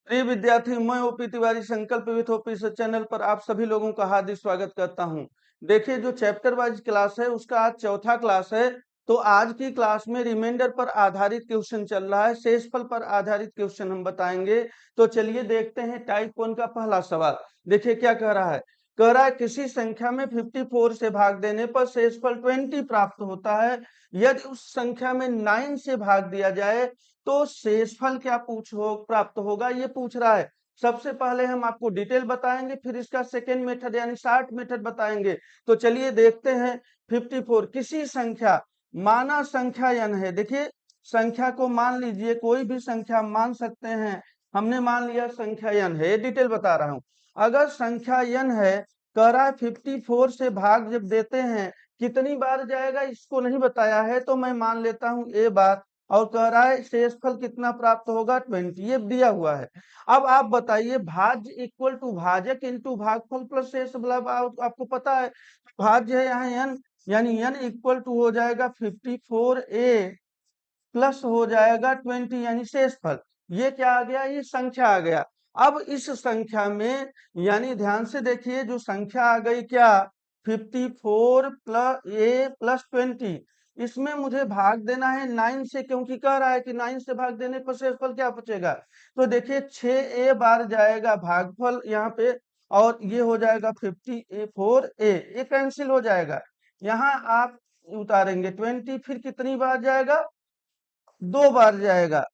प्रिय विद्यार्थी, मैं ओपी तिवारी संकल्प विथ ओपी चैनल पर आप सभी लोगों का हार्दिक स्वागत करता हूं। देखिए, जो चैप्टर वाइज क्लास है उसका आज चौथा क्लास है। तो आज की क्लास में रिमाइंडर पर आधारित क्वेश्चन चल रहा है, शेषफल पर आधारित क्वेश्चन हम बताएंगे। तो चलिए देखते हैं टाइप 1 का पहला सवाल। देखिए क्या कह रहा है। कह रहा है किसी संख्या में 54 से भाग देने पर शेषफल 20 प्राप्त होता है। यदि उस संख्या में 9 से भाग दिया जाए तो शेषफल क्या प्राप्त होगा, ये पूछ रहा है। सबसे पहले हम आपको डिटेल बताएंगे, फिर इसका सेकेंड मेथड यानी शॉर्ट मेथड बताएंगे। तो चलिए देखते हैं। 54 किसी संख्या, माना संख्या n है। देखिए, संख्या को मान लीजिए, कोई भी संख्या मान सकते हैं। हमने मान लिया संख्या n है, डिटेल बता रहा हूं। अगर संख्या n है, कह रहा है 54 से भाग जब देते हैं कितनी बार जाएगा इसको नहीं बताया है, तो मैं मान लेता हूं ए बार। और कह रहा है शेषफल कितना प्राप्त होगा, 20, ये दिया हुआ है। अब आप बताइए, भाज्य इक्वल टू भाजक इंटू भागफल प्लस शेष, मतलब आपको पता है भाज्य है यहाँ n, यानी n इक्वल टू हो जाएगा 54a प्लस हो जाएगा 20 यानी शेषफल। ये क्या आ गया, ये संख्या आ गया। अब इस संख्या में, यानी ध्यान से देखिए, जो संख्या आ गई क्या, 54 प्लस ए प्लस 20, इसमें मुझे भाग देना है 9 से, क्योंकि कह रहा है कि 9 से भाग देने पर शेषफल क्या बचेगा। तो देखिए 6a बार जाएगा भागफल यहाँ पे, और ये हो जाएगा 54a, ये कैंसिल हो जाएगा। यहाँ आप उतारेंगे 20, फिर कितनी बार जाएगा, 2 बार जाएगा,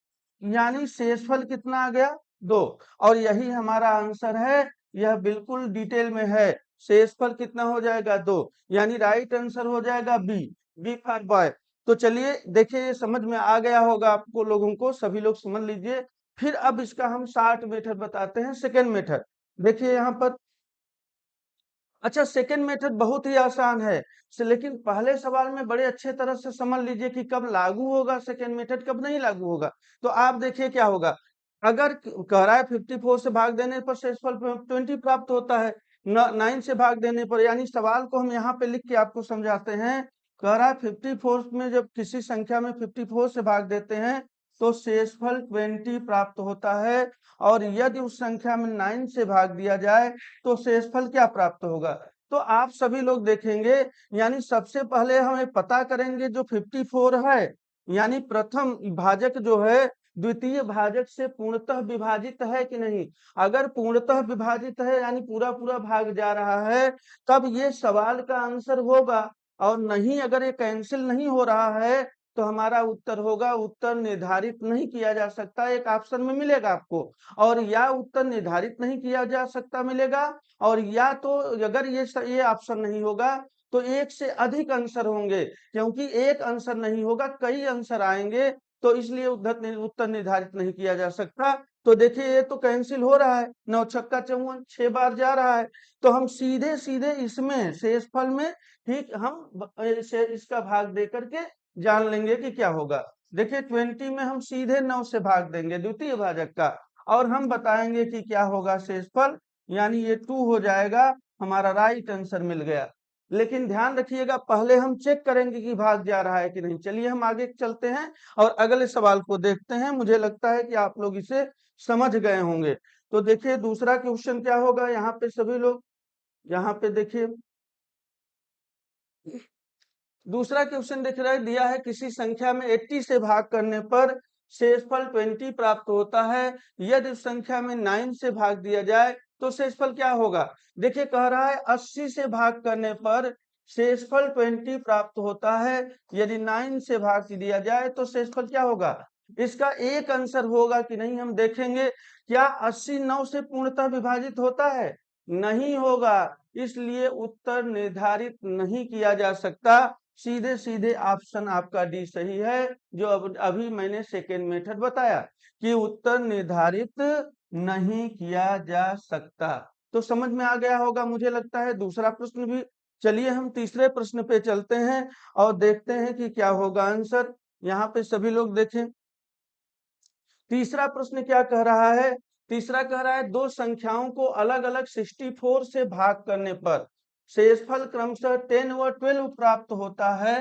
यानी शेषफल कितना आ गया, 2। और यही हमारा आंसर है, यह बिल्कुल डिटेल में है। शेषफल कितना हो जाएगा, 2, यानी राइट आंसर हो जाएगा बी, बी फॉर बॉय। तो चलिए देखिए, ये समझ में आ गया होगा आपको लोगों को, सभी लोग समझ लीजिए। फिर अब इसका हम शॉर्ट मेथड बताते हैं, सेकेंड मेथड। देखिए यहाँ पर, अच्छा सेकेंड मेथड बहुत ही आसान है लेकिन पहले सवाल में बड़े अच्छे तरह से समझ लीजिए कि कब लागू होगा सेकेंड मेथड, कब नहीं लागू होगा। तो आप देखिए क्या होगा। अगर कह रहा है 54 से भाग देने पर शेषफल 20 प्राप्त होता है, 9 से भाग देने पर, यानी सवाल को हम यहाँ पे लिख के आपको समझाते हैं। कह रहा है 54 में जब किसी संख्या में 54 से भाग देते हैं तो शेषफल 20 प्राप्त होता है। और यदि उस संख्या में 9 से भाग दिया जाए तो शेषफल क्या प्राप्त होगा। तो आप सभी लोग देखेंगे, यानी सबसे पहले हमें पता करेंगे जो 54 है, यानी प्रथम भाजक जो है द्वितीय भाजक से पूर्णतः विभाजित है कि नहीं। अगर पूर्णतः विभाजित है, यानी पूरा पूरा भाग जा रहा है, तब ये सवाल का आंसर होगा। और नहीं, अगर ये कैंसिल नहीं हो रहा है तो हमारा उत्तर होगा, उत्तर निर्धारित नहीं किया जा सकता, एक ऑप्शन में मिलेगा आपको। और या उत्तर निर्धारित नहीं किया जा सकता मिलेगा, और या तो अगर ये ऑप्शन नहीं होगा तो एक से अधिक आंसर होंगे, क्योंकि एक आंसर नहीं होगा, कई आंसर आएंगे। तो इसलिए उत्तर निर्धारित नहीं किया जा सकता। तो देखिए ये तो कैंसिल हो रहा है, 9 छक्का 54, 6 बार जा रहा है। तो हम सीधे सीधे इसमें शेषफल में, ठीक, हम इसका भाग दे करके जान लेंगे कि क्या होगा। देखिए 20 में हम सीधे 9 से भाग देंगे द्वितीय भाजक का, और हम बताएंगे कि क्या होगा शेषफल, यानी ये 2 हो जाएगा। हमारा राइट आंसर मिल गया। लेकिन ध्यान रखिएगा, पहले हम चेक करेंगे कि भाग जा रहा है कि नहीं। चलिए हम आगे चलते हैं और अगले सवाल को देखते हैं। मुझे लगता है कि आप लोग इसे समझ गए होंगे। तो देखिए दूसरा क्वेश्चन क्या होगा, यहाँ पे सभी लोग, यहाँ पे देखिए दूसरा क्वेश्चन दिख रहा है, दिया है किसी संख्या में 80 से भाग करने पर शेषफल 20 प्राप्त होता है। यदि उस संख्या में 9 से भाग दिया जाए तो शेषफल क्या होगा। देखिए कह रहा है 80 से भाग करने पर शेषफल 20 प्राप्त होता है। यदि 9 से भाग दिया जाए तो शेषफल क्या होगा। इसका एक आंसर होगा कि नहीं, हम देखेंगे। क्या 80 9 से पूर्णतः विभाजित होता है, नहीं होगा, इसलिए उत्तर निर्धारित नहीं किया जा सकता। सीधे सीधे ऑप्शन आपका डी सही है, जो अभी मैंने सेकेंड मेथड बताया कि उत्तर निर्धारित नहीं किया जा सकता। तो समझ में आ गया होगा मुझे लगता है, दूसरा प्रश्न भी। चलिए हम तीसरे प्रश्न पे चलते हैं और देखते हैं कि क्या होगा आंसर। यहाँ पे सभी लोग देखें, तीसरा प्रश्न क्या कह रहा है। तीसरा कह रहा है दो संख्याओं को अलग अलग 64 से भाग करने पर शेषफल क्रमशः 10 व 12 प्राप्त होता है।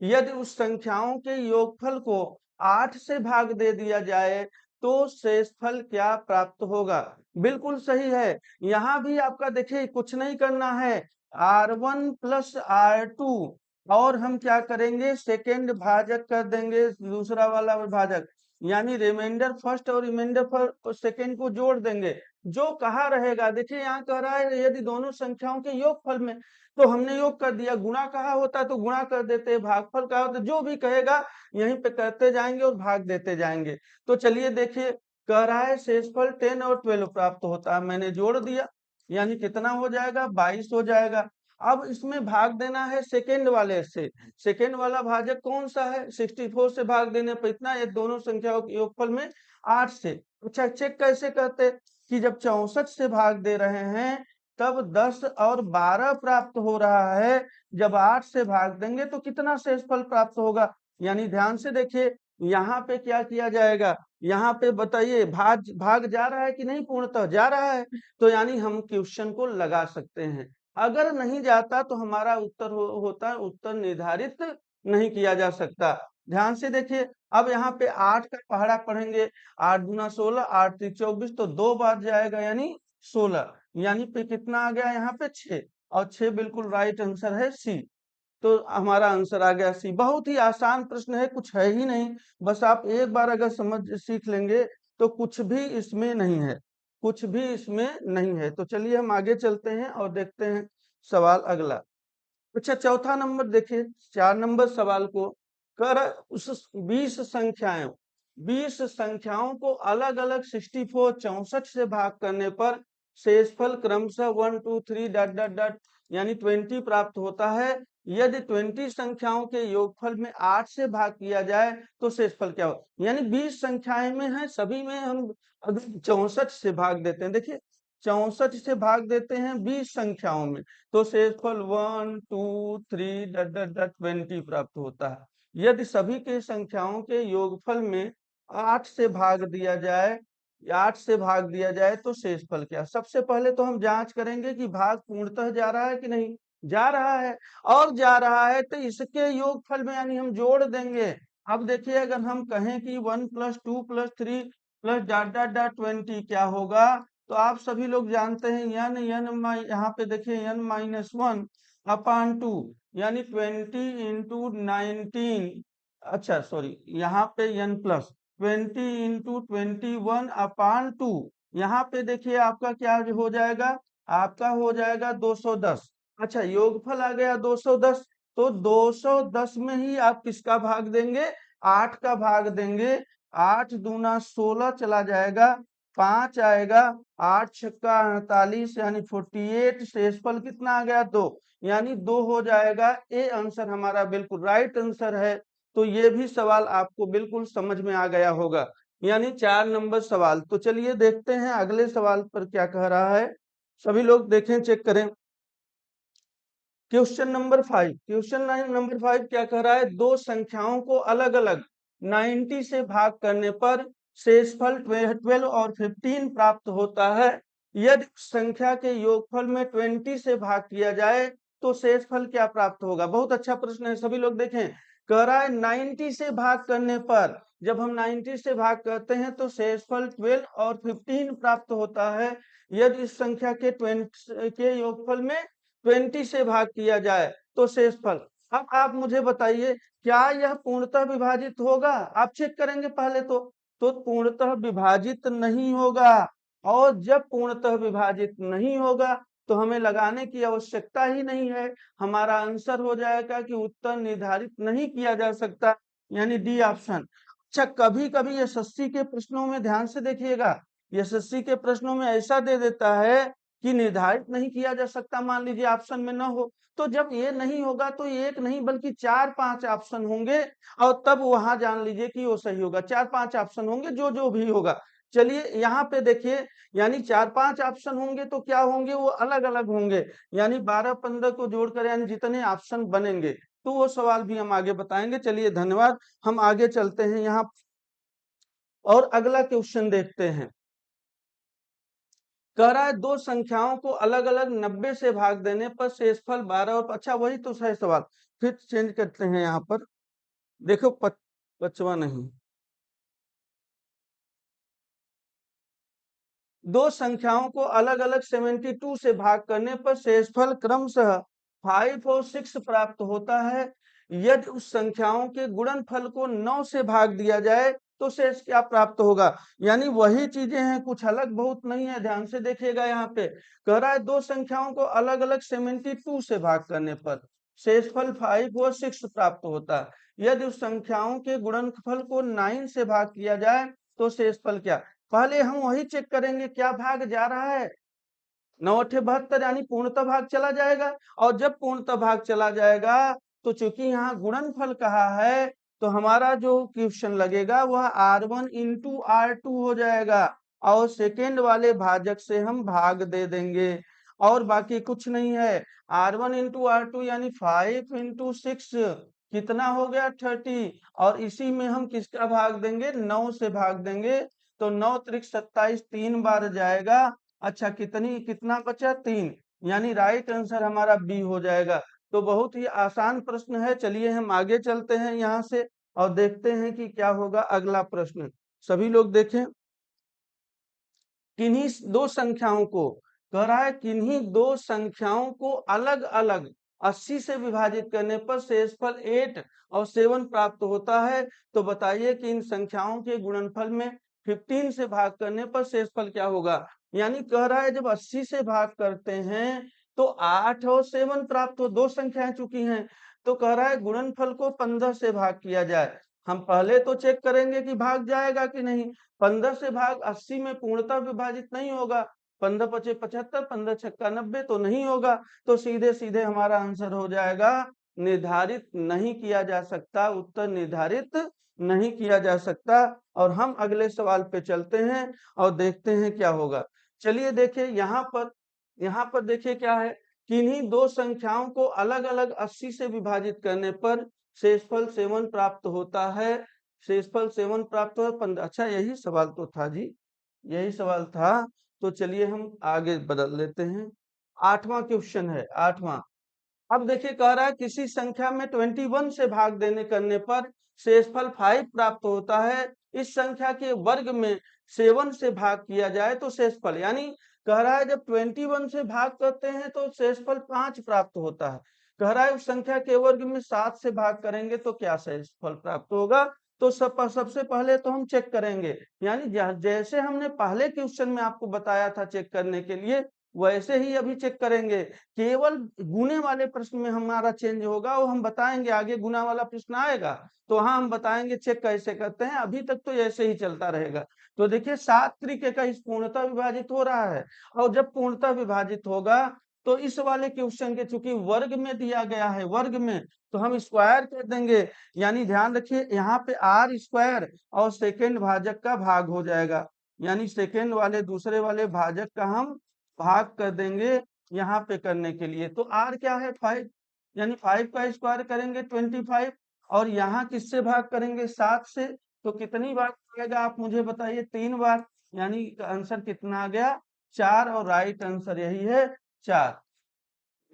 यदि उस संख्याओं के योगफल को 8 से भाग दे दिया जाए तो शेषफल क्या प्राप्त होगा। बिल्कुल सही है। यहाँ भी आपका देखिए कुछ नहीं करना है, R1 प्लस R2 और हम क्या करेंगे, सेकेंड भाजक कर देंगे दूसरा वाला भाजक, यानी रिमाइंडर फर्स्ट और रिमाइंडर सेकेंड को जोड़ देंगे। जो कहा रहेगा, देखिए यहाँ कह रहा है यदि दोनों संख्याओं के योगफल में, तो हमने योग कर दिया। गुणा कहा होता तो गुणा कर देते, भागफल कहा होता, जो भी कहेगा यहीं पे करते जाएंगे और भाग देते जाएंगे। तो चलिए देखिए, कह रहा है शेषफल 10 और 12 प्राप्त होता है, मैंने जोड़ दिया, यानी कितना हो जाएगा, 22 हो जाएगा। अब इसमें भाग देना है सेकेंड वाले से। सेकेंड वाला भाजक कौन सा है, 64 से भाग देने पर इतना, ये दोनों संख्याओं के योगफल में 8 से। अच्छा, चेक कैसे करते कि जब 64 से भाग दे रहे हैं तब 10 और 12 प्राप्त हो रहा है, जब 8 से भाग देंगे तो कितना शेषफल प्राप्त होगा। यानी ध्यान से देखिए, यहाँ पे क्या किया जाएगा, यहाँ पे बताइए भाग जा रहा है कि नहीं, पूर्णतः जा रहा है, तो यानी हम क्वेश्चन को लगा सकते हैं। अगर नहीं जाता तो हमारा उत्तर होता है, उत्तर निर्धारित नहीं किया जा सकता। ध्यान से देखिए, अब यहाँ पे 8 का पहाड़ा पढ़ेंगे, 8 दूना 16, 8 3 24, तो 2 बार जाएगा यानी 16, यानी पे कितना आ गया यहाँ पे 6, और 6 बिल्कुल राइट आंसर है सी। तो हमारा आंसर आ गया सी। बहुत ही आसान प्रश्न है, कुछ है ही नहीं, बस आप एक बार अगर समझ सीख लेंगे तो कुछ भी इसमें नहीं है, कुछ भी इसमें नहीं है। तो चलिए हम आगे चलते हैं और देखते हैं सवाल अगला। अच्छा, चौथा नंबर देखिए, 4 नंबर सवाल को कर उस 20 संख्याओं को अलग अलग 64 से भाग करने पर शेषफल क्रमशः 1 2 3 डॉट डॉट डॉट यानी 20 प्राप्त होता है। यदि 20 संख्याओं के योगफल में 8 से भाग किया जाए तो शेषफल क्या हो। यानी 20 संख्याएं में है, सभी में हम अगर 64 से भाग देते हैं, देखिए 64 से भाग देते हैं 20 संख्याओं में, तो शेषफल 1 2 3 डॉट डॉट डॉट 20 प्राप्त होता है। यदि सभी के संख्याओं के योगफल में 8 से भाग दिया जाए, 8 से भाग दिया जाए तो शेषफल क्या। सबसे पहले तो हम जांच करेंगे कि भाग पूर्णतः जा रहा है कि नहीं, जा रहा है, और जा रहा है तो इसके योगफल में यानी हम जोड़ देंगे। अब देखिए, अगर हम कहें कि 1 plus 2 plus 3 plus dot dot dot 20 क्या होगा, तो आप सभी लोग जानते हैं यहाँ पे देखिए n-1 अपान 2, यानी 20 इंटू 19, अच्छा सॉरी, यहाँ पे n प्लस 20 इंटू 21 अपान 2, यहाँ पे देखिए आपका क्या हो जाएगा, आपका हो जाएगा 210। अच्छा, योगफल आ गया 210, तो 210 में ही आप किसका भाग देंगे, 8 का भाग देंगे। 8 दूना 16 चला जाएगा, 5 आएगा, 8 छक्का 48 यानी 48, शेषफल कितना आ गया 2, यानी 2 हो जाएगा। ए आंसर हमारा बिल्कुल राइट आंसर है। तो ये भी सवाल आपको बिल्कुल समझ में आ गया होगा, यानी 4 नंबर सवाल। तो चलिए देखते हैं अगले सवाल पर क्या कह रहा है, सभी लोग देखें, चेक करें। क्वेश्चन नंबर 5, क्वेश्चन नंबर 5 क्या कह रहा है, दो संख्याओं को अलग अलग 90 से भाग करने पर शेषफल 12 और 15 प्राप्त होता है। यदि संख्या के योगफल में 20 से भाग किया जाए तो शेषफल क्या प्राप्त होगा। बहुत अच्छा प्रश्न है, सभी लोग देखें। कह रहा है 90 से भाग करने पर, जब हम 90 से भाग करते हैं तो शेषफल 12 और 15 प्राप्त होता है। यदि इस संख्या के 20 के योगफल में 20 से भाग किया जाए तो शेषफल। अब आप मुझे बताइए, क्या यह पूर्णतः विभाजित होगा। आप चेक करेंगे पहले तो पूर्णतः विभाजित नहीं होगा, और जब पूर्णतः विभाजित नहीं होगा तो हमें लगाने की आवश्यकता ही नहीं है। हमारा आंसर हो जाएगा कि उत्तर निर्धारित नहीं किया जा सकता, यानी डी ऑप्शन। अच्छा, कभी कभी एसएससी के प्रश्नों में ध्यान से देखिएगा, एसएससी के प्रश्नों में ऐसा दे देता है कि निर्धारित नहीं किया जा सकता, मान लीजिए ऑप्शन में न हो, तो जब ये नहीं होगा तो एक नहीं बल्कि 4-5 ऑप्शन होंगे, और तब वहां जान लीजिए कि वो सही होगा। 4-5 ऑप्शन होंगे, जो जो भी होगा। चलिए यहाँ पे देखिए, यानी 4-5 ऑप्शन होंगे तो क्या होंगे, वो अलग अलग होंगे, यानी 12-15 को जोड़कर यानी जितने ऑप्शन बनेंगे, तो वो सवाल भी हम आगे बताएंगे। चलिए धन्यवाद, हम आगे चलते हैं यहाँ और अगला क्वेश्चन देखते हैं। कह रहा है दो संख्याओं को अलग अलग 90 से भाग देने पर शेषफल 12 और, अच्छा वही तो है सवाल, फिर चेंज करते हैं यहाँ पर। देखो 5वां नहीं, दो संख्याओं को अलग अलग 72 से भाग करने पर शेषफल क्रमशः 5 और 6 प्राप्त होता है। यदि उस संख्याओं के गुणनफल को 9 से भाग दिया जाए तो शेष क्या प्राप्त होगा। यानी वही चीजें हैं, कुछ अलग बहुत नहीं है, ध्यान से देखिएगा। यहाँ पे कह रहा है दो संख्याओं को अलग अलग 72 से भाग करने पर शेषफल 5 और 6 प्राप्त होता है। यदि उस संख्याओं के गुणनफल को 9 से भाग किया जाए तो शेषफल क्या। पहले हम वही चेक करेंगे क्या भाग जा रहा है, 9×8 = 72 यानी पूर्णतः भाग चला जाएगा। और जब पूर्णतः भाग चला जाएगा तो चूंकि यहाँ गुणनफल कहा है तो हमारा जो क्वेश्चन लगेगा वह R1 × R2 हो जाएगा और सेकेंड वाले भाजक से हम भाग दे देंगे और बाकी कुछ नहीं है। R1 × R2 यानी 5 × 6 कितना हो गया 30 और इसी में हम किसका भाग देंगे 9 से भाग देंगे तो 9 त्रिक 27 3 बार जाएगा। अच्छा कितना बचा 3, यानी राइट आंसर हमारा बी हो जाएगा। तो बहुत ही आसान प्रश्न है। चलिए हम आगे चलते हैं यहाँ से और देखते हैं कि क्या होगा अगला प्रश्न। सभी लोग देखें, किन्हीं दो संख्याओं को कह रहा है किन्हीं दो संख्याओं को अलग अलग 80 से विभाजित करने पर शेषफल 8 और 7 प्राप्त होता है। तो बताइए कि इन संख्याओं के गुणनफल में 15 से भाग करने पर शेषफल क्या होगा। यानी कह रहा है जब 80 से भाग करते हैं तो 8 और 7 प्राप्त हो, दो संख्याएं चुकी हैं। तो कह रहा है गुणनफल को 15 से भाग किया जाए। हम पहले तो चेक करेंगे कि भाग जाएगा कि नहीं। 15 से भाग 80 में पूर्णतः विभाजित नहीं होगा। 15 × 5 = 75, 15 × 6 = 90 तो नहीं होगा। तो सीधे सीधे हमारा आंसर हो जाएगा निर्धारित नहीं किया जा सकता, उत्तर निर्धारित नहीं किया जा सकता। और हम अगले सवाल पे चलते हैं और देखते हैं क्या होगा। चलिए देखिए यहाँ पर देखिए क्या है, किन्हीं दो संख्याओं को अलग अलग 80 से विभाजित करने पर शेषफल 7 प्राप्त होता है। शेषफल 7 प्राप्त हो 15। अच्छा यही सवाल तो था जी, यही सवाल था। तो चलिए हम आगे बदल लेते हैं। 8वां क्वेश्चन है, 8वां। अब देखिए कह रहा है किसी संख्या में 21 से भाग देने करने पर शेषफल 5 प्राप्त होता है। इस संख्या के वर्ग में 7 से भाग किया जाए तो शेषफल, यानी कह रहा है जब 21 से भाग करते हैं तो शेषफल 5 प्राप्त होता है। कह रहा है उस संख्या के वर्ग में 7 से भाग करेंगे तो क्या शेषफल प्राप्त होगा। तो सबसे पहले तो हम चेक करेंगे, यानी जैसे हमने पहले क्वेश्चन में आपको बताया था चेक करने के लिए वैसे ही अभी चेक करेंगे। केवल गुने वाले प्रश्न में हमारा चेंज होगा, वो हम बताएंगे। आगे गुना वाला प्रश्न आएगा तो वहां हम बताएंगे चेक कैसे करते हैं। अभी तक तो ऐसे ही चलता रहेगा। तो देखिए 7 तरीके का इस पूर्णतः विभाजित हो रहा है और जब पूर्णतः विभाजित होगा तो इस वाले क्वेश्चन के चूंकि वर्ग में दिया गया है, वर्ग में तो हम स्क्वायर कर देंगे। यानी ध्यान रखिए यहाँ पे R² और सेकेंड भाजक का भाग हो जाएगा, यानी सेकेंड वाले दूसरे वाले भाजक का हम भाग कर देंगे यहाँ पे करने के लिए। तो R क्या है 5, यानी 5 का स्क्वायर करेंगे 25 और यहाँ किससे भाग करेंगे 7 से। तो कितनी बार आएगा आप मुझे बताइए, 3 बार। यानी आंसर कितना आ गया 4 और राइट आंसर यही है 4।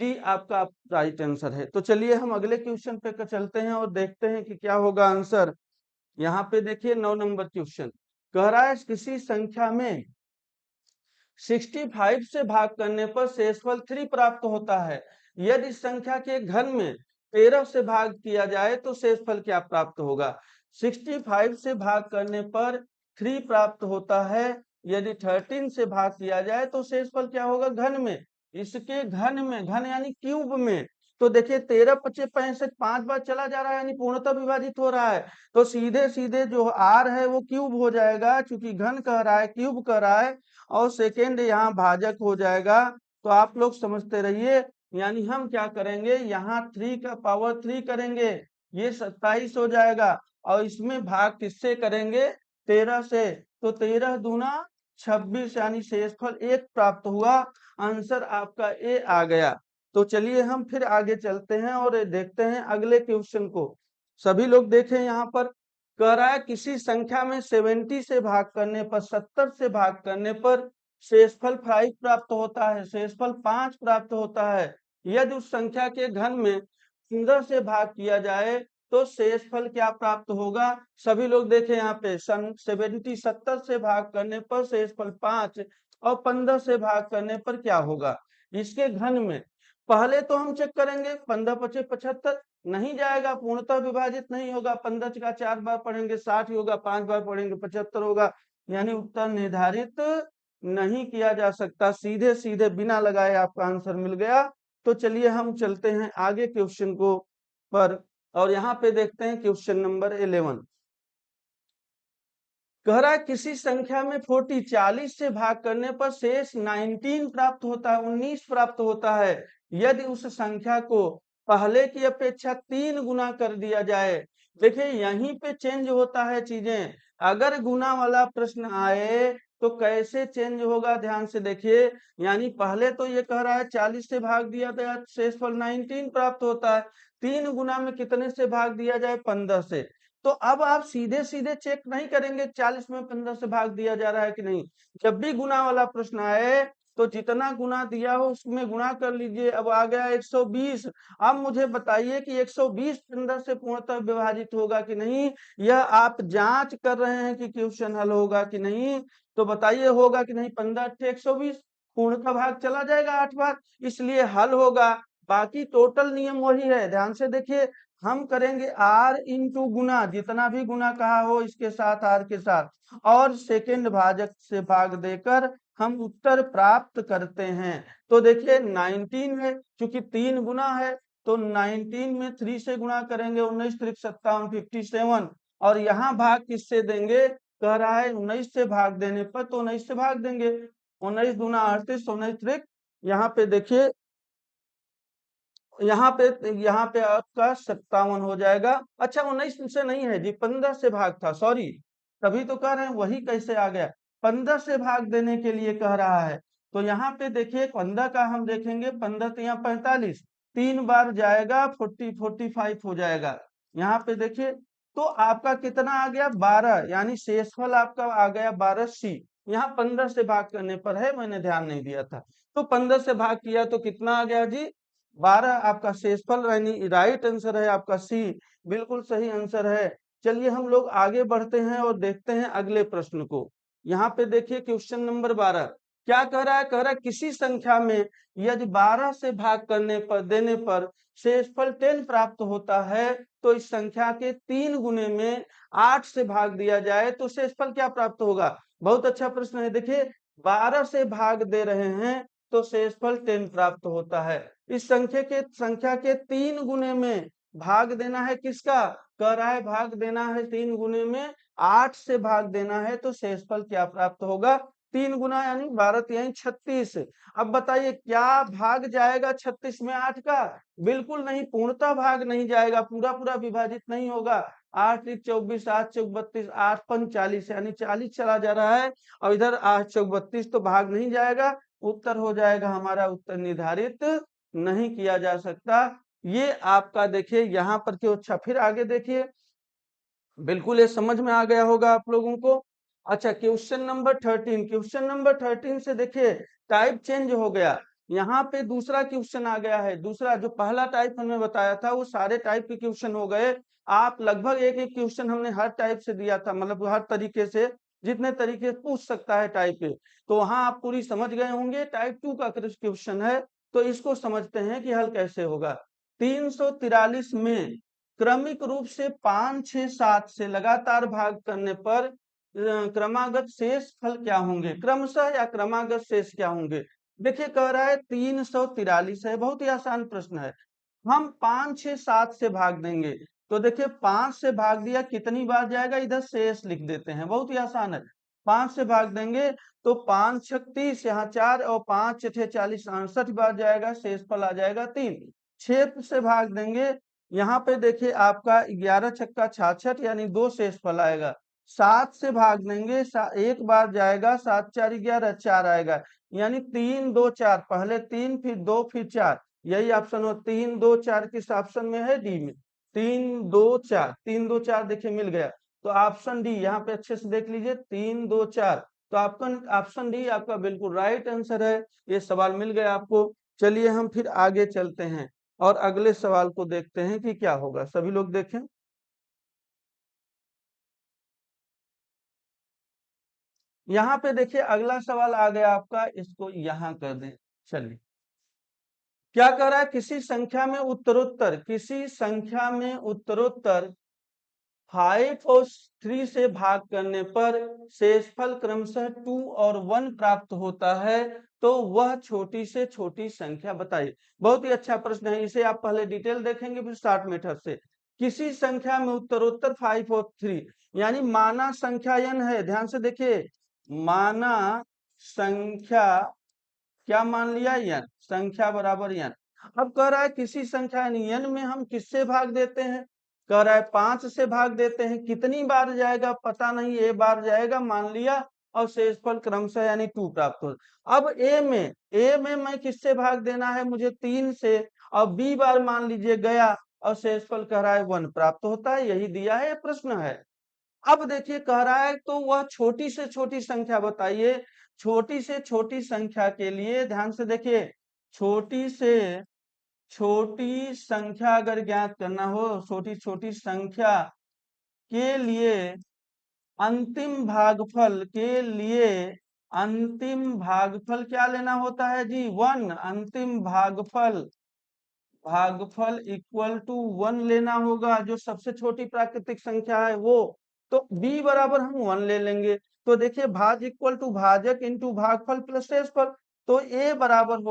डी आपका राइट आंसर है। तो चलिए हम अगले क्वेश्चन पे चलते हैं और देखते हैं कि क्या होगा आंसर। यहाँ पे देखिए 9 नंबर क्वेश्चन कह रहा है किसी संख्या में 65 से भाग करने पर शेषफल 3 प्राप्त होता है। यदि इस संख्या के घन में 13 से भाग किया जाए तो शेषफल क्या प्राप्त होगा। 65 से भाग करने पर 3 प्राप्त होता है। यदि 13 से भाग किया जाए तो शेषफल क्या होगा घन में। इसके घन में, घन यानी क्यूब में। तो देखिए 13 × 5 = 65, 5 बार चला जा रहा है यानी पूर्णतः विभाजित हो रहा है। तो सीधे सीधे जो R है वो क्यूब हो जाएगा, चूंकि घन कह रहा है क्यूब कह रहा है और सेकेंड यहाँ भाजक हो जाएगा। तो आप लोग समझते रहिए। यानी हम क्या करेंगे यहाँ 3 का पावर 3 करेंगे, ये 27 हो जाएगा और इसमें भाग किससे करेंगे 13 से। तो 13 दूना 26 यानी शेषफल 1 प्राप्त हुआ। आंसर आपका ए आ गया। तो चलिए हम फिर आगे चलते हैं और देखते हैं अगले क्वेश्चन को। सभी लोग देखें यहाँ पर कह रहा है किसी संख्या में 70 से भाग करने पर, 70 से भाग करने पर शेषफल 5 प्राप्त होता है, शेषफल 5 प्राप्त होता है। यदि उस संख्या के घन में 15 से भाग किया जाए तो शेषफल क्या प्राप्त होगा? सभी लोग देखें यहाँ पे 70 से भाग करने पर शेषफल 5 और 15 से भाग करने पर क्या होगा? इसके घन में पहले तो हम चेक करेंगे 15 पचे 75 नहीं जाएगा, पूर्णतः विभाजित नहीं होगा। 15 का 4 बार पढ़ेंगे 60 होगा, 5 बार पढ़ेंगे 75 होगा, यानी उत्तर निर्धारित नहीं किया जा सकता। सीधे सीधे बिना लगाए आपका आंसर मिल गया। तो चलिए हम चलते हैं आगे क्वेश्चन को पर, और यहाँ पे देखते हैं क्वेश्चन नंबर 11। कह रहा है किसी संख्या में 40 से भाग करने पर शेष 19 प्राप्त होता है, 19 प्राप्त होता है यदि उस संख्या को पहले की अपेक्षा 3 गुना कर दिया जाए। देखिए यहीं पे चेंज होता है चीजें। अगर गुना वाला प्रश्न आए तो कैसे चेंज होगा, ध्यान से देखिए। यानी पहले तो ये कह रहा है 40 से भाग दिया गया शेषफल 19 प्राप्त होता है, 3 गुना में कितने से भाग दिया जाए? 15 से। तो अब आप सीधे सीधे चेक नहीं करेंगे 40 में 15 से भाग दिया जा रहा है कि नहीं। जब भी गुना वाला प्रश्न आए तो जितना गुना दिया हो उसमें गुणा कर लीजिए। अब आ गया 120। अब मुझे बताइए कि 120 15 से पूर्णतः विभाजित होगा कि नहीं, यह आप जांच कर रहे हैं कि क्वेश्चन हल होगा कि नहीं। तो बताइए होगा कि नहीं? 15 × 120 पूर्णतः भाग चला जाएगा 8 बार, इसलिए हल होगा। बाकी टोटल नियम वही है, ध्यान से देखिए। हम करेंगे r इंटू गुना, जितना भी गुना कहा हो इसके साथ r के साथ, और सेकंड भाजक से भाग देकर हम उत्तर प्राप्त करते हैं। तो देखिए 19 है, क्योंकि 3 गुना है तो 19 में 3 से गुणा करेंगे, 19 3 57 57। और यहाँ भाग किससे देंगे? कह रहा है 19 से भाग देने पर, तो 19 से भाग देंगे। 19 दूना 38, 19 3, यहाँ पे देखिए, यहाँ पे आपका 57 हो जाएगा। अच्छा 19 से नहीं है जी, 15 से भाग था, सॉरी, तभी तो कह रहे हैं वही कैसे आ गया। 15 से भाग देने के लिए कह रहा है। तो यहाँ पे देखिए 15 का हम देखेंगे, 15 तो यहाँ 45, 3 बार जाएगा 45 हो जाएगा। यहाँ पे देखिए तो आपका कितना आ गया? 12, यानी शेषफल आपका आ गया 12C। यहाँ 15 से भाग करने पर है, मैंने ध्यान नहीं दिया था। तो 15 से भाग किया तो कितना आ गया जी? 12 आपका शेषफल, यानी राइट आंसर है आपका सी, बिल्कुल सही आंसर है। चलिए हम लोग आगे बढ़ते हैं और देखते हैं अगले प्रश्न को। यहाँ पे देखिए क्वेश्चन नंबर 12 क्या कह रहा है? कह रहा है किसी संख्या में यदि 12 से भाग करने पर देने पर शेषफल 10 प्राप्त होता है तो इस संख्या के 3 गुने में 8 से भाग दिया जाए तो शेषफल क्या प्राप्त होगा? बहुत अच्छा प्रश्न है। देखिए 12 से भाग दे रहे हैं तो शेषफल 10 प्राप्त होता है। इस संख्या के 3 गुने में भाग देना है किसका? कह रहा है भाग देना है 3 गुने में 8 से भाग देना है तो शेषफल क्या प्राप्त होगा? 3 गुना यानी 12 यानी 36। अब बताइए क्या भाग जाएगा 36 में 8 का? बिल्कुल नहीं, पूर्णतः भाग नहीं जाएगा, पूरा पूरा विभाजित नहीं होगा। 8 × 24, 8 × 32, 8 × 5 40, यानी 40 चला जा रहा है, और इधर 8 × 32 तो भाग नहीं जाएगा। उत्तर हो जाएगा हमारा उत्तर निर्धारित नहीं किया जा सकता। ये आपका देखिए यहाँ पर क्यों। अच्छा फिर आगे देखिए, बिल्कुल ये समझ में आ गया होगा आप लोगों को। अच्छा क्वेश्चन नंबर 13, क्वेश्चन नंबर 13 से देखिए टाइप चेंज हो गया। यहाँ पे दूसरा क्वेश्चन आ गया है। दूसरा, जो पहला टाइप हमने बताया था वो सारे टाइप के क्वेश्चन हो गए। आप लगभग एक एक क्वेश्चन हमने हर टाइप से दिया था, मतलब हर तरीके से, जितने तरीके से पूछ सकता है टाइप पे, तो वहां आप पूरी समझ गए होंगे। टाइप 2 का क्वेश्चन है, तो इसको समझते हैं कि हल कैसे होगा। 343 में क्रमिक रूप से 5 6 7 से लगातार भाग करने पर क्रमागत शेष फल क्या होंगे? क्रमशः या क्रमागत शेष क्या होंगे? देखिए कह रहा है 343 है, बहुत ही आसान प्रश्न है। हम 5 6 7 से भाग देंगे, तो देखिए 5 से भाग दिया, कितनी बार जाएगा? इधर शेष लिख देते हैं, बहुत ही आसान है। 5 से भाग देंगे तो 5 × 36, यहाँ 4 और 5 × 6 40, 68 बार जाएगा, शेषफल आ जाएगा 3। 6 से भाग देंगे, यहाँ पे देखिए आपका 11 छक्का 66, यानी 2 शेषफल आएगा। 7 से भाग देंगे, एक बार जाएगा, 7 × 4 = 11, 4 आएगा, यानी 3 2 4, पहले 3 फिर 2 फिर 4, यही ऑप्शन हो। 3 2 4 किस ऑप्शन में है? डी में। 3 2 4, 3 2 4 देखिए मिल गया, तो ऑप्शन डी यहाँ पे अच्छे से देख लीजिए, 3 2 4, तो आपका ऑप्शन डी आपका बिल्कुल राइट आंसर है। ये सवाल मिल गया आपको। चलिए हम फिर आगे चलते हैं और अगले सवाल को देखते हैं कि क्या होगा। सभी लोग देखें। यहाँ पे देखिए अगला सवाल आ गया आपका, इसको यहाँ कर दें। चलिए, क्या कह रहा है, किसी संख्या में उत्तरोत्तर 5 और 3 से भाग करने पर शेषफल क्रमशः 2 और 1 प्राप्त होता है, तो वह छोटी से छोटी संख्या बताइए। बहुत ही अच्छा प्रश्न है, इसे आप पहले डिटेल देखेंगे फिर शॉर्ट मेथड से। किसी संख्या में उत्तरोत्तर 5 और 3 यानी माना संख्या n है, ध्यान से देखिए, माना संख्या, क्या मान लिया, n, संख्या बराबर n। अब कह रहा है किसी संख्या n में हम किससे भाग देते हैं, कह रहा है 5 से भाग देते हैं। कितनी बार जाएगा पता नहीं, a बार जाएगा मान लिया, और शेषफल क्रमशः यानी 2 प्राप्त हो। अब a में मैं किससे भाग देना है, मुझे 3 से, और b बार मान लीजिए गया, और शेषफल कह रहा है 1 प्राप्त होता है। यही दिया है, प्रश्न है। अब देखिए कह रहा है तो वह छोटी से छोटी संख्या बताइए। छोटी से छोटी संख्या के लिए ध्यान से देखिए, छोटी से छोटी संख्या अगर ज्ञात करना हो, छोटी छोटी संख्या के लिए अंतिम भागफल क्या लेना होता है जी, 1। अंतिम भागफल इक्वल टू 1 लेना होगा, जो सबसे छोटी प्राकृतिक संख्या है वो। तो b बराबर हम 1 ले लेंगे। तो देखिए भाज इक्वल टू भाजक इंटू भागफल प्लस शेषफल, तो a बराबर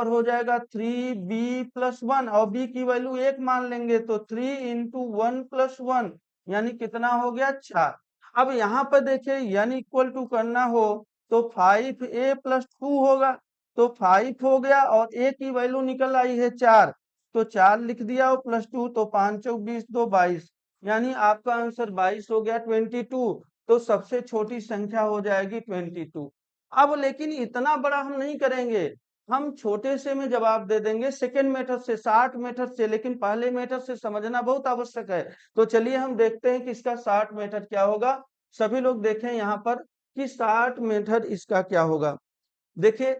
हो जाएगा 3b प्लस 1, और b की वैल्यू 1 मान लेंगे, तो 3 इंटू 1 प्लस 1 यानी कितना हो गया, 4। अब यहाँ पर देखिए n इक्वल टू करना हो तो 5a प्लस 2 होगा, तो 5 हो गया, और a की वैल्यू निकल आई है 4, तो 4 लिख दिया, और प्लस 2, तो 5 चौक 20 2 22, यानी आपका आंसर 22 हो गया, 22। तो सबसे छोटी संख्या हो जाएगी 22। अब लेकिन इतना बड़ा हम नहीं करेंगे, हम छोटे से में जवाब दे देंगे सेकेंड मेथड से, शॉर्ट मेथड से, लेकिन पहले मेथड से समझना बहुत आवश्यक है। तो चलिए हम देखते हैं कि इसका शॉर्ट मेथड क्या होगा। सभी लोग देखें यहाँ पर कि शॉर्ट मेथड इसका क्या होगा। देखिए,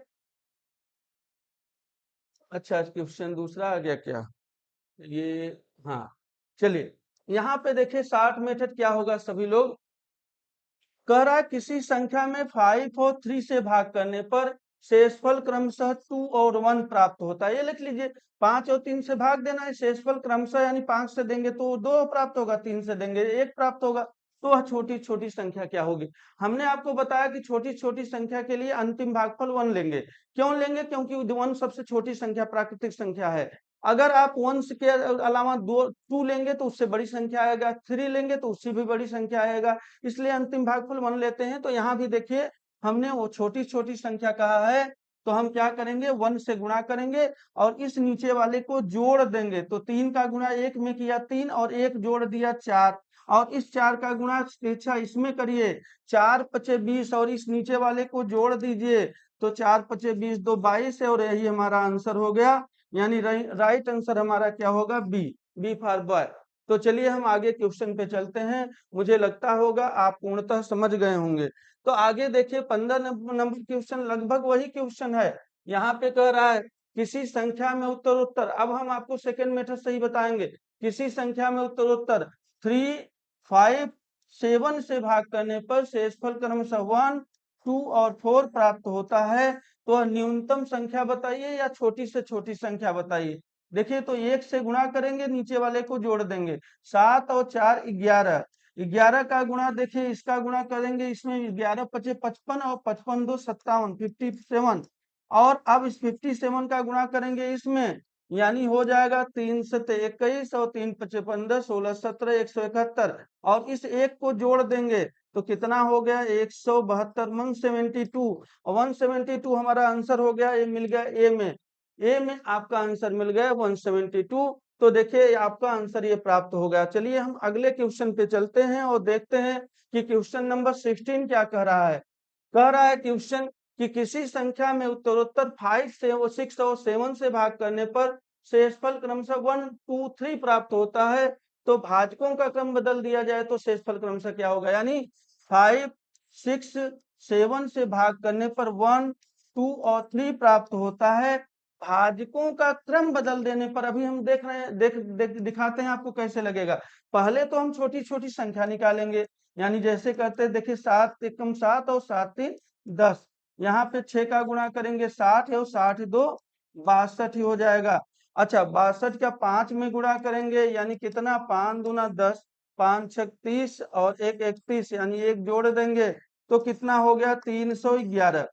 अच्छा क्वेश्चन दूसरा आ गया क्या, ये, हाँ, चलिए यहाँ पे देखिए शॉर्ट मेथड क्या होगा। सभी लोग, कह रहा है किसी संख्या में 5 और 3 से भाग करने पर शेषफल क्रमशः 2 और 1 प्राप्त होता है। ये लिख लीजिए, 5 और 3 से भाग देना है, शेषफल क्रमशः यानी 5 से देंगे तो 2 प्राप्त होगा, 3 से देंगे 1 प्राप्त होगा। तो वह छोटी छोटी संख्या क्या होगी। हमने आपको बताया कि छोटी छोटी संख्या के लिए अंतिम भागफल 1 लेंगे। क्यों लेंगे, क्योंकि 1 सबसे छोटी संख्या प्राकृतिक संख्या है। अगर आप 1 के अलावा 2 लेंगे तो उससे बड़ी संख्या आएगा, 3 लेंगे तो उससे भी बड़ी संख्या आएगा, इसलिए अंतिम भागफल 1 लेते हैं। तो यहाँ भी देखिए हमने वो छोटी छोटी संख्या कहा है, तो हम क्या करेंगे, 1 से गुणा करेंगे, और इस नीचे वाले को जोड़ देंगे। तो 3 का गुणा 1 में किया 3, और 1 जोड़ दिया 4, और इस 4 का गुणा अच्छा इसमें करिए, 4 पचे 20, और इस नीचे वाले को जोड़ दीजिए, तो 4 पचे 20 2 22 है, और यही हमारा आंसर हो गया। यानी राइट आंसर हमारा क्या होगा, बी फॉर बॉय। तो चलिए हम आगे क्वेश्चन पे चलते हैं, मुझे लगता होगा आप पूर्णतः समझ गए होंगे। तो आगे देखिए 15 नंबर क्वेश्चन लगभग वही क्वेश्चन है। यहाँ पे कह रहा है किसी संख्या में उत्तरोत्तर, अब हम आपको सेकंड मेथड से ही बताएंगे, किसी संख्या में उत्तरोत्तर 3 5 7 से भाग करने पर शेषफल क्रमशः 1 2 और 4 प्राप्त होता है, तो न्यूनतम संख्या बताइए या छोटी से छोटी संख्या बताइए। देखिए तो 1 से गुणा करेंगे, नीचे वाले को जोड़ देंगे, 7 और 4 11, 11 का गुणा देखिए इसका गुणा करेंगे, इसमें 11 पचे 55, और 55 2 57 57, और अब इस 57 का गुणा करेंगे इसमें, यानी हो जाएगा 3 से 21, और 3 पचे 15 16 17 171, और इस एक को जोड़ देंगे तो कितना हो गया, 172 172, और 172 हमारा आंसर हो गया। ये मिल गया ए में आपका आंसर मिल गया 172। तो देखिए आपका आंसर ये प्राप्त हो गया। चलिए हम अगले क्वेश्चन पे चलते हैं और देखते हैं कि क्वेश्चन नंबर 16 क्या कह रहा है। कह रहा है क्वेश्चन कि किसी संख्या में उत्तरोत्तर 5 से 6 और 7 से भाग करने पर शेषफल क्रमशः 1 2 3 प्राप्त होता है, तो भाजकों का क्रम बदल दिया जाए तो शेषफल क्रमशः क्या होगा। यानी 5 6 7 से भाग करने पर 1 2 और 3 प्राप्त होता है, भाजकों का क्रम बदल देने पर, अभी हम देख रहे हैं, दिखाते हैं आपको कैसे लगेगा। पहले तो हम छोटी छोटी संख्या निकालेंगे, यानी जैसे कहते हैं देखिए 7 एकम 7 और 7 3 10। यहाँ पे 6 का गुणा करेंगे 60 है और 60 2 62 ही हो जाएगा। अच्छा 62 का 5 में गुणा करेंगे यानी कितना 5 दूना 10, 5 छक 30 और 1 31 यानी 1 जोड़ देंगे तो कितना हो गया 311।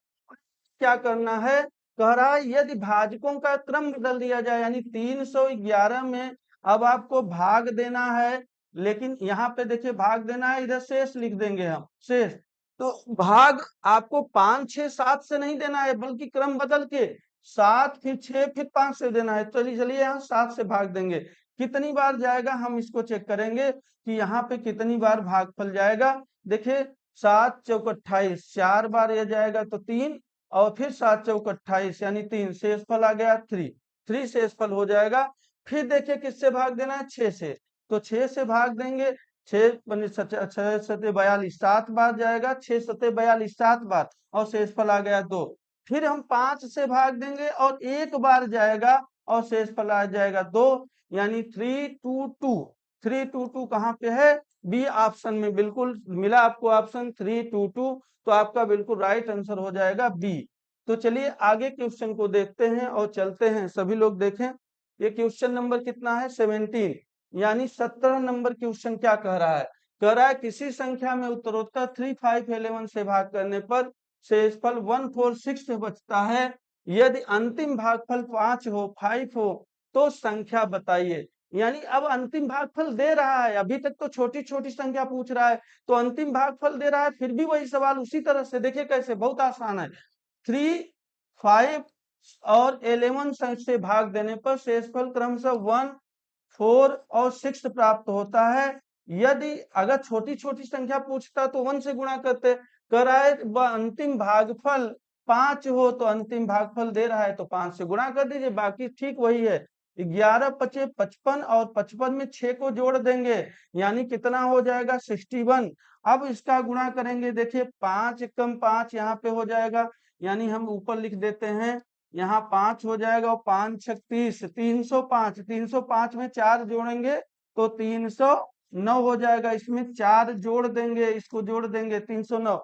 क्या करना है, कह रहा है यदि भाजकों का क्रम बदल दिया जाए यानी 311 में अब आपको भाग देना है, लेकिन यहाँ पे देखिए भाग देना है, इधर शेष लिख देंगे हम शेष। तो भाग आपको 5 6 7 से नहीं देना है बल्कि क्रम बदल के 7 फिर 6 फिर 5 से देना है। चलिए चलिए यहाँ 7 से भाग देंगे, कितनी बार जाएगा हम इसको चेक करेंगे कि यहाँ पे कितनी बार भागफल जाएगा। देखिए 7 चौक 28 4 बार यह जाएगा तो 3 और फिर 7 चौक 28 यानी 3 शेषफल आ गया 3 शेषफल हो जाएगा। फिर देखिए किससे भाग देना है 6 से, तो 6 से भाग देंगे 6 सते 42 7 बार जाएगा 6 सते 42 7 बार और शेषफल आ गया 2। फिर हम 5 से भाग देंगे और एक बार जाएगा और शेषफल आ जाएगा 2 यानी 322। 322 कहाँ पे है, बी ऑप्शन में बिल्कुल मिला आपको ऑप्शन 322, तो आपका बिल्कुल राइट आंसर हो जाएगा बी। तो चलिए आगे क्वेश्चन को देखते हैं और चलते हैं, सभी लोग देखें ये क्वेश्चन नंबर कितना है 17 यानी 17 नंबर क्वेश्चन क्या कह रहा है, कह रहा है किसी संख्या में उत्तरोत्तर 3 5 11 से भाग करने पर शेषफल 146 बचता है, यदि अंतिम भागफल 5 हो 5 हो तो संख्या बताइए। यानी अब अंतिम भागफल दे रहा है, अभी तक तो छोटी छोटी संख्या पूछ रहा है तो अंतिम भागफल दे रहा है, फिर भी वही सवाल उसी तरह से देखिए कैसे, बहुत आसान है। 3 5 और 11 से भाग देने पर शेषफल क्रमशः 1 4 और 6 प्राप्त होता है। यदि अगर छोटी छोटी संख्या पूछता तो 1 से गुणा करते, कह रहा है अंतिम भागफल 5 हो तो अंतिम भागफल दे रहा है तो 5 से गुणा कर दीजिए, बाकी ठीक वही है। 11 पचे 55 और 55 में 6 को जोड़ देंगे यानी कितना हो जाएगा 61। अब इसका गुणा करेंगे, देखिए 5 कम 5 यहाँ पे हो जाएगा यानी हम ऊपर लिख देते हैं यहाँ 5 हो जाएगा और 5 छक 30 305, 305 में 4 जोड़ेंगे तो 309 हो जाएगा, इसमें 4 जोड़ देंगे, इसको जोड़ देंगे 309।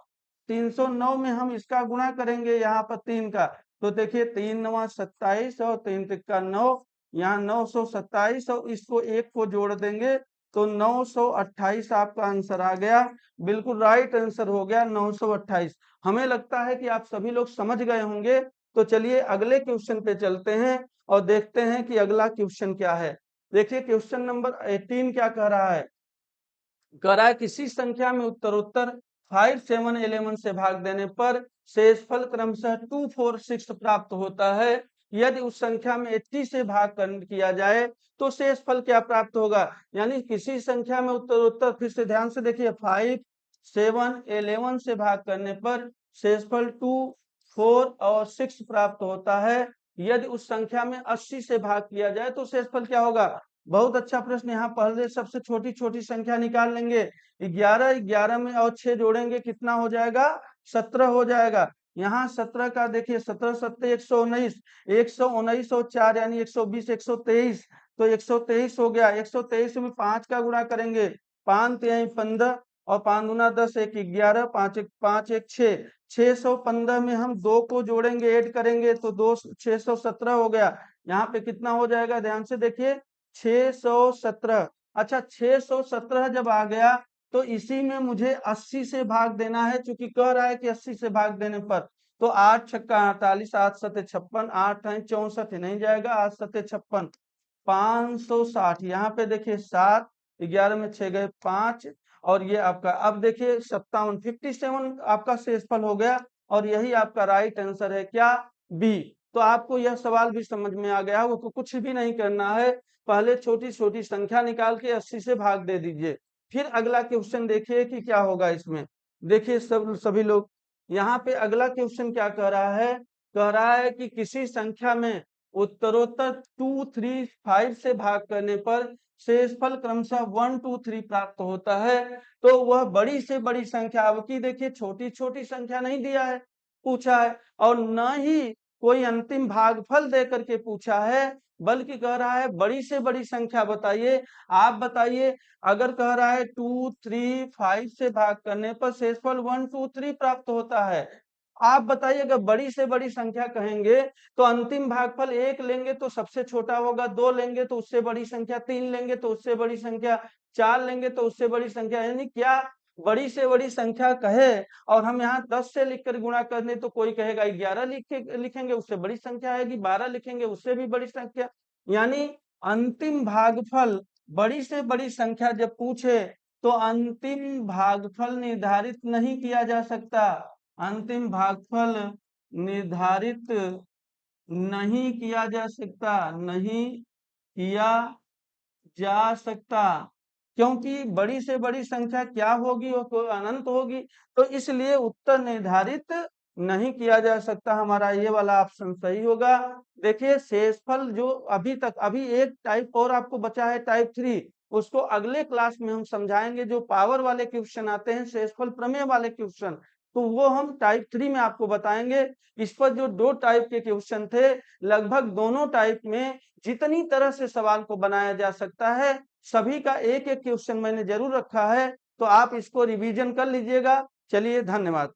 309 में हम इसका गुणा करेंगे यहाँ पर 3 का, तो देखिए 3 9 27 और 3 तिक्का 9, यहाँ 927 और इसको 1 को जोड़ देंगे तो 928 आपका आंसर आ गया, बिल्कुल राइट आंसर हो गया 928। हमें लगता है कि आप सभी लोग समझ गए होंगे। तो चलिए अगले क्वेश्चन पे चलते हैं और देखते हैं कि अगला क्वेश्चन क्या है। देखिए क्वेश्चन नंबर 18 क्या कह रहा है, कह रहा है किसी संख्या में उत्तरोत्तर 5 7 11 से भाग देने पर शेषफल क्रमशः 2 4 6 प्राप्त होता है, यदि उस संख्या में 80 से भाग किया जाए तो शेषफल क्या प्राप्त होगा। यानी किसी संख्या में उत्तरोत्तर, फिर से ध्यान से देखिए 5 7 11 से भाग करने पर शेषफल 2 4 और 6 प्राप्त होता है, यदि उस संख्या में 80 से भाग किया जाए तो शेषफल क्या होगा। बहुत अच्छा प्रश्न, यहाँ पहले सबसे छोटी छोटी संख्या निकाल लेंगे, 11 11 में और 6 जोड़ेंगे कितना हो जाएगा 17 हो जाएगा। यहाँ 17 का देखिए 17 सत्ते 119, 119 और 4 यानी 120 123, तो 123 हो गया। 123 में 5 का गुणा करेंगे, 5 तिहाई 15 और 5 दूना 10 1 11 5 1 5 1 6, 615 में हम 2 को जोड़ेंगे ऐड करेंगे तो 2 617 हो गया। यहाँ पे कितना हो जाएगा ध्यान से देखिए 617। अच्छा 617 जब आ गया तो इसी में मुझे 80 से भाग देना है, क्योंकि कह रहा है कि 80 से भाग देने पर, तो 8 छक्का 48 8 सते 56 8 है 64 नहीं जाएगा, 8 सते 56 560। यहाँ पे देखिए 7 11 में 6 गए 5 और ये आपका, अब देखिए 57 57 आपका शेषफल हो गया और यही आपका राइट आंसर है क्या बी। तो आपको यह सवाल भी समझ में आ गया होगा, तो कुछ भी नहीं करना है, पहले छोटी छोटी संख्या निकाल के 80 से भाग दे दीजिए। फिर अगला क्वेश्चन देखिए कि क्या होगा इसमें। देखिए सभी लोग, यहाँ पे अगला क्वेश्चन क्या कह रहा है, कह रहा है कि किसी संख्या में उत्तरोत्तर 2 3 5 से भाग करने पर शेषफल क्रमशः 1 2 3 प्राप्त होता है, तो वह बड़ी से बड़ी संख्या, अब की देखिए छोटी छोटी संख्या नहीं दिया है, पूछा है, और न ही कोई अंतिम भागफल दे करके पूछा है, बल्कि कह रहा है बड़ी से बड़ी संख्या बताइए। आप बताइए, अगर कह रहा है 2, 3, 5 से भाग करने पर शेषफल 1, 2, 3 प्राप्त होता है। आप बताइए, अगर बड़ी से बड़ी संख्या कहेंगे तो अंतिम भागफल 1 लेंगे तो सबसे छोटा होगा, 2 लेंगे तो उससे बड़ी संख्या, 3 लेंगे तो उससे बड़ी संख्या, 4 लेंगे तो उससे बड़ी संख्या। यानी क्या बड़ी से बड़ी संख्या कहे और हम यहाँ 10 से लिखकर गुणा करने तो कोई कहेगा 11 लिखेंगे उससे बड़ी संख्या आएगी, 12 लिखेंगे उससे भी बड़ी संख्या। यानी अंतिम भागफल बड़ी से बड़ी संख्या जब पूछे तो अंतिम भागफल निर्धारित नहीं किया जा सकता, अंतिम भागफल निर्धारित नहीं किया जा सकता, नहीं किया जा सकता, क्योंकि बड़ी से बड़ी संख्या क्या होगी, वो तो अनंत होगी, तो इसलिए उत्तर निर्धारित नहीं किया जा सकता। हमारा ये वाला ऑप्शन सही होगा। देखिए शेषफल जो अभी एक टाइप और आपको बचा है टाइप 3, उसको अगले क्लास में हम समझाएंगे। जो पावर वाले क्वेश्चन आते हैं, शेषफल प्रमेय वाले क्वेश्चन, तो वो हम टाइप 3 में आपको बताएंगे। इस पर जो 2 टाइप के क्वेश्चन थे, लगभग दोनों टाइप में जितनी तरह से सवाल को बनाया जा सकता है, सभी का एक एक क्वेश्चन मैंने जरूर रखा है, तो आप इसको रिवीजन कर लीजिएगा। चलिए, धन्यवाद।